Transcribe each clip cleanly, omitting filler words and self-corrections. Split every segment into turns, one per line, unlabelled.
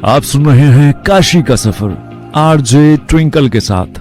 आप सुन रहे हैं काशी का सफर आरजे ट्विंकल के साथ।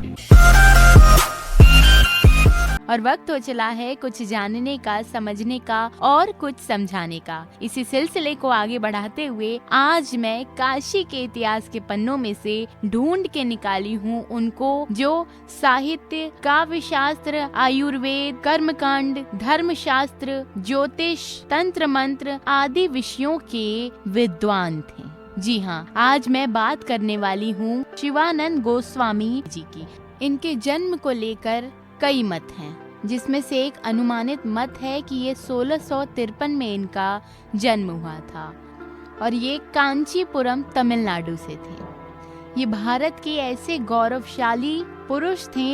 और वक्त हो चला है कुछ जानने का, समझने का और कुछ समझाने का। इसी सिलसिले को आगे बढ़ाते हुए आज मैं काशी के इतिहास के पन्नों में से ढूंढ के निकाली हूँ उनको जो साहित्य, काव्य शास्त्र, आयुर्वेद, कर्मकांड, धर्मशास्त्र, ज्योतिष, तंत्र मंत्र आदि विषयों के विद्वान थे। जी हाँ, आज मैं बात करने वाली हूँ शिवानंद गोस्वामी जी की। इनके जन्म को लेकर कई मत हैं, जिसमें से एक अनुमानित मत है कि ये 1653 में इनका जन्म हुआ था और ये कांचीपुरम तमिलनाडु से थे। ये भारत के ऐसे गौरवशाली पुरुष थे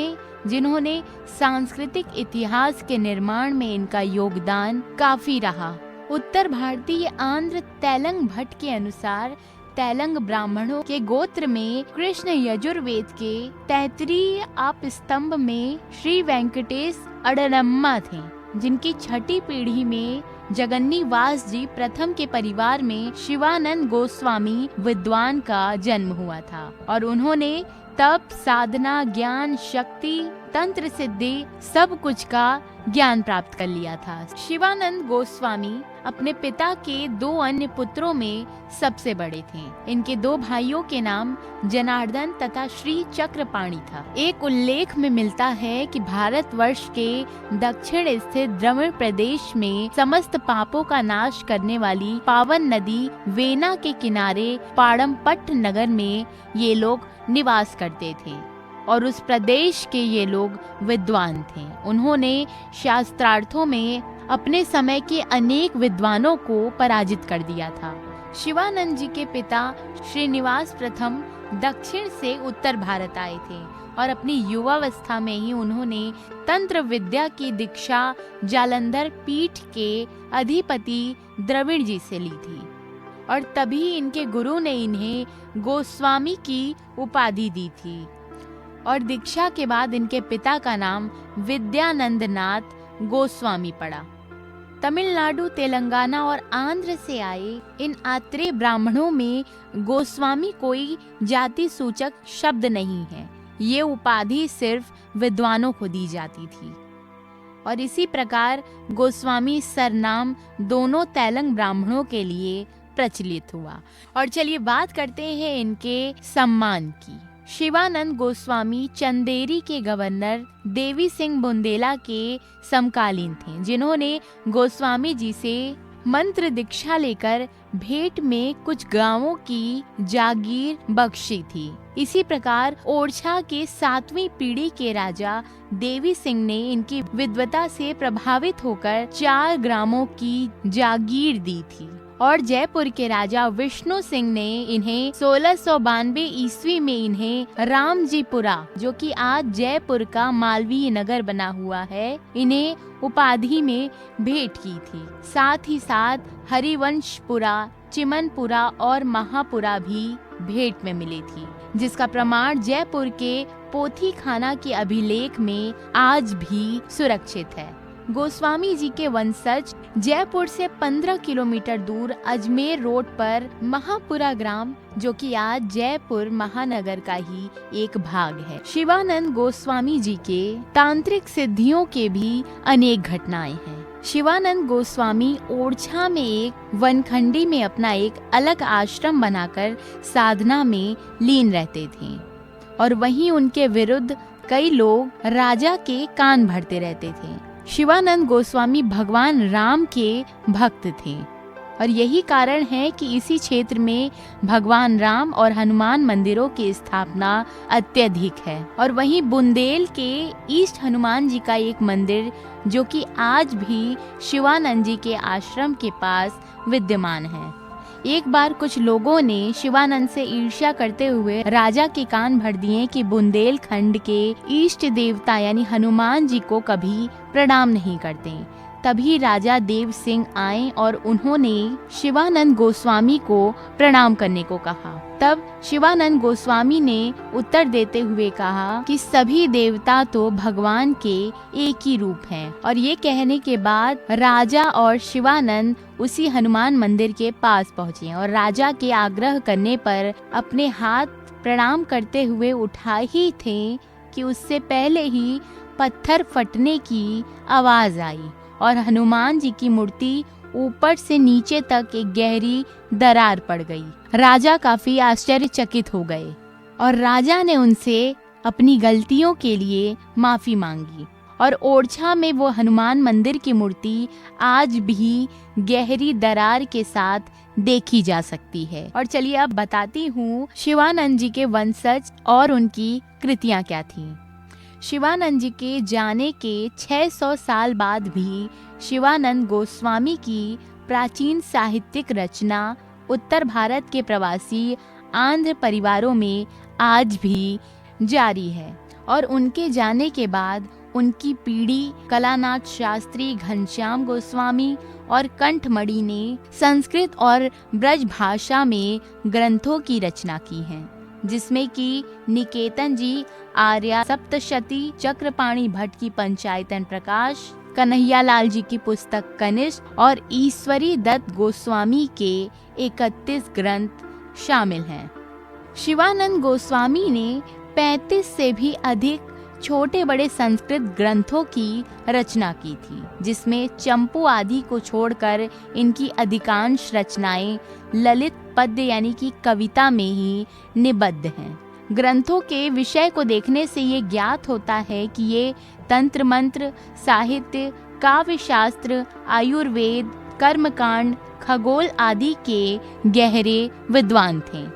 जिन्होंने सांस्कृतिक इतिहास के निर्माण में इनका योगदान काफी रहा। उत्तर भारतीय आंध्र तैलंग भट्ट के अनुसार तैलंग ब्राह्मणों के गोत्र में कृष्ण यजुर्वेद के तैतरीय आप स्तंभ में श्री वेंकटेश अडरम्मा थे, जिनकी छठी पीढ़ी में जगन्नीवास जी प्रथम के परिवार में शिवानंद गोस्वामी विद्वान का जन्म हुआ था और उन्होंने तप, साधना, ज्ञान, शक्ति, तंत्र सिद्धि सब कुछ का ज्ञान प्राप्त कर लिया था। शिवानंद गोस्वामी अपने पिता के 2 अन्य पुत्रों में सबसे बड़े थे। इनके 2 भाइयों के नाम जनार्दन तथा श्री चक्रपाणि था। एक उल्लेख में मिलता है कि भारतवर्ष के दक्षिण स्थित द्रविड़ प्रदेश में समस्त पापों का नाश करने वाली पावन नदी वेना के किनारे पाड़मपट्ट नगर में ये लोग निवास करते थे और उस प्रदेश के ये लोग विद्वान थे। उन्होंने शास्त्रार्थों में अपने समय के अनेक विद्वानों को पराजित कर दिया था। शिवानंद जी के पिता श्रीनिवास प्रथम दक्षिण से उत्तर भारत आए थे और अपनी युवावस्था में ही उन्होंने तंत्र विद्या की दीक्षा जालंधर पीठ के अधिपति द्रविड़ जी से ली थी और तभी इनके गुरु ने इन्हें गोस्वामी की उपाधि दी थी और दीक्षा के बाद इनके पिता का नाम विद्यानंद नाथ गोस्वामी पड़ा। तमिलनाडु, तेलंगाना और आंध्र से आए इन आत्रेय ब्राह्मणों में गोस्वामी कोई जाति सूचक शब्द नहीं है। ये उपाधि सिर्फ विद्वानों को दी जाती थी और इसी प्रकार गोस्वामी सरनाम दोनों तैलंग ब्राह्मणों के लिए प्रचलित हुआ। और चलिए बात करते हैं इनके सम्मान की। शिवानंद गोस्वामी चंदेरी के गवर्नर देवी सिंह बुंदेला के समकालीन थे, जिन्होंने गोस्वामी जी से मंत्र दीक्षा लेकर भेंट में कुछ गांवों की जागीर बख्शी थी। इसी प्रकार ओरछा के 7वीं पीढ़ी के राजा देवी सिंह ने इनकी विद्वता से प्रभावित होकर 4 ग्रामों की जागीर दी थी और जयपुर के राजा विष्णु सिंह ने इन्हें 1692 ईस्वी में इन्हें रामजीपुरा, जो कि आज जयपुर का मालवीय नगर बना हुआ है, इन्हें उपाधि में भेंट की थी। साथ ही साथ हरिवंशपुरा, चिमनपुरा और महापुरा भी भेंट में मिली थी, जिसका प्रमाण जयपुर के पोथी खाना के अभिलेख में आज भी सुरक्षित है। गोस्वामी जी के वंशज जयपुर से 15 किलोमीटर दूर अजमेर रोड पर महापुरा ग्राम, जो कि आज जयपुर महानगर का ही एक भाग है। शिवानंद गोस्वामी जी के तांत्रिक सिद्धियों के भी अनेक घटनाएं हैं। शिवानंद गोस्वामी ओरछा में एक वनखंडी में अपना एक अलग आश्रम बनाकर साधना में लीन रहते थे और वहीं उनके विरुद्ध कई लोग राजा के कान भरते रहते थे। शिवानंद गोस्वामी भगवान राम के भक्त थे और यही कारण है कि इसी क्षेत्र में भगवान राम और हनुमान मंदिरों की स्थापना अत्यधिक है। और वहीं बुंदेल के ईस्ट हनुमान जी का एक मंदिर, जो कि आज भी शिवानंद जी के आश्रम के पास विद्यमान है। एक बार कुछ लोगों ने शिवानंद से ईर्ष्या करते हुए राजा के कान भर दिए कि बुंदेलखंड के इष्ट देवता यानी हनुमान जी को कभी प्रणाम नहीं करते। तभी राजा देव सिंह आए और उन्होंने शिवानंद गोस्वामी को प्रणाम करने को कहा। तब शिवानंद गोस्वामी ने उत्तर देते हुए कहा कि सभी देवता तो भगवान के एक ही रूप हैं। और ये कहने के बाद राजा और शिवानंद उसी हनुमान मंदिर के पास पहुँचे और राजा के आग्रह करने पर अपने हाथ प्रणाम करते हुए उठा ही थे कि उससे पहले ही पत्थर फटने की आवाज आई और हनुमान जी की मूर्ति ऊपर से नीचे तक एक गहरी दरार पड़ गई। राजा काफी आश्चर्यचकित हो गए और राजा ने उनसे अपनी गलतियों के लिए माफी मांगी और ओरछा में वो हनुमान मंदिर की मूर्ति आज भी गहरी दरार के साथ देखी जा सकती है। और चलिए अब बताती हूँ शिवानंद जी के वंशज और उनकी कृतियाँ क्या थीं। शिवानंद जी के जाने के 600 साल बाद भी शिवानंद गोस्वामी की प्राचीन साहित्यिक रचना उत्तर भारत के प्रवासी आंध्र परिवारों में आज भी जारी है। और उनके जाने के बाद उनकी पीढ़ी कलानाथ शास्त्री, घनश्याम गोस्वामी और कंठमणि ने संस्कृत और ब्रज भाषा में ग्रंथों की रचना की है, जिसमें कि निकेतन जी आर्या सप्तशती, चक्रपाणी भट्ट की पंचायतन प्रकाश, कन्हैयालाल जी की पुस्तक कनिष्ठ और ईश्वरी दत्त गोस्वामी के 31 ग्रंथ शामिल हैं। शिवानंद गोस्वामी ने 35 से भी अधिक छोटे बड़े संस्कृत ग्रंथों की रचना की थी, जिसमें चंपू आदि को छोड़कर इनकी अधिकांश रचनाएं ललित पद्य यानी कि कविता में ही निबद्ध हैं। ग्रंथों के विषय को देखने से ये ज्ञात होता है कि ये तंत्र मंत्र, साहित्य, काव्य शास्त्र, आयुर्वेद, कर्मकांड, खगोल आदि के गहरे विद्वान थे।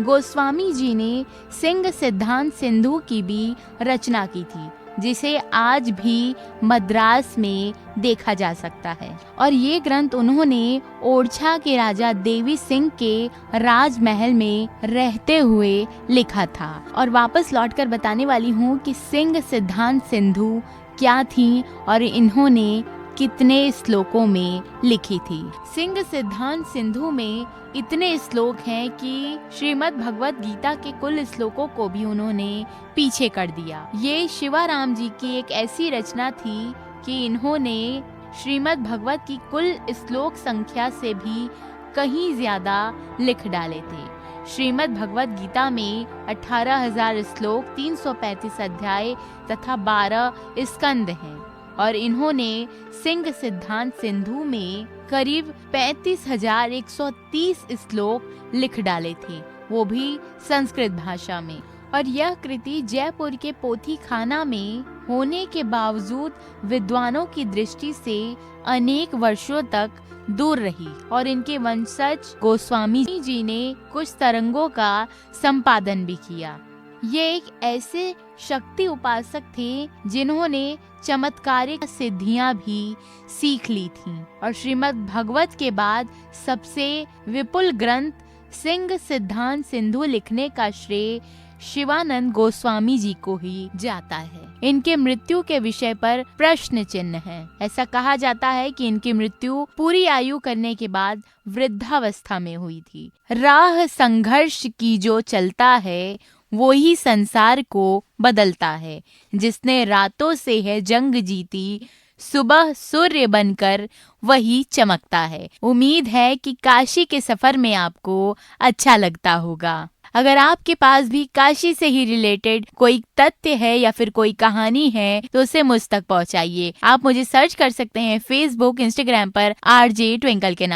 गोस्वामी जी ने सिंह सिद्धांत सिंधु की भी रचना की थी, जिसे आज भी मद्रास में देखा जा सकता है। और ये ग्रंथ उन्होंने ओरछा के राजा देवी सिंह के राजमहल में रहते हुए लिखा था। और वापस लौटकर बताने वाली हूँ कि सिंह सिद्धांत सिंधु क्या थी और इन्होंने कितने श्लोकों में लिखी थी। सिंह सिद्धांत सिंधु में इतने श्लोक हैं कि श्रीमद् भगवत गीता के कुल श्लोकों को भी उन्होंने पीछे कर दिया। ये शिवाराम जी की एक ऐसी रचना थी कि इन्होंने श्रीमद् भगवत की कुल श्लोक संख्या से भी कहीं ज्यादा लिख डाले थे। श्रीमद् भगवत गीता में 18,000 श्लोक, 335 अध्याय तथा 12 स्कंद हैं और इन्होंने सिंह सिद्धांत सिंधु में करीब 35,130 श्लोक लिख डाले थे, वो भी संस्कृत भाषा में। और यह कृति जयपुर के पोथी खाना में होने के बावजूद विद्वानों की दृष्टि से अनेक वर्षों तक दूर रही और इनके वंशज गोस्वामी जी ने कुछ तरंगों का संपादन भी किया। ये एक ऐसे शक्ति उपासक थे जिन्होंने चमत्कारिक सिद्धियां भी सीख ली थीं और श्रीमद् भगवत के बाद सबसे विपुल ग्रंथ सिंह सिद्धांत सिंधु लिखने का श्रेय शिवानंद गोस्वामी जी को ही जाता है। इनके मृत्यु के विषय पर प्रश्न चिन्ह है। ऐसा कहा जाता है कि इनकी मृत्यु पूरी आयु करने के बाद वृद्धावस्था में हुई थी। राह संघर्ष की जो चलता है वो ही संसार को बदलता है। जिसने रातों से है जंग जीती, सुबह सूर्य बनकर वही चमकता है। उम्मीद है कि काशी के सफर में आपको अच्छा लगता होगा। अगर आपके पास भी काशी से ही रिलेटेड कोई तथ्य है या फिर कोई कहानी है तो उसे मुझ तक पहुंचाइए। आप मुझे सर्च कर सकते हैं फेसबुक, इंस्टाग्राम पर RJ ट्विंकल के नाम।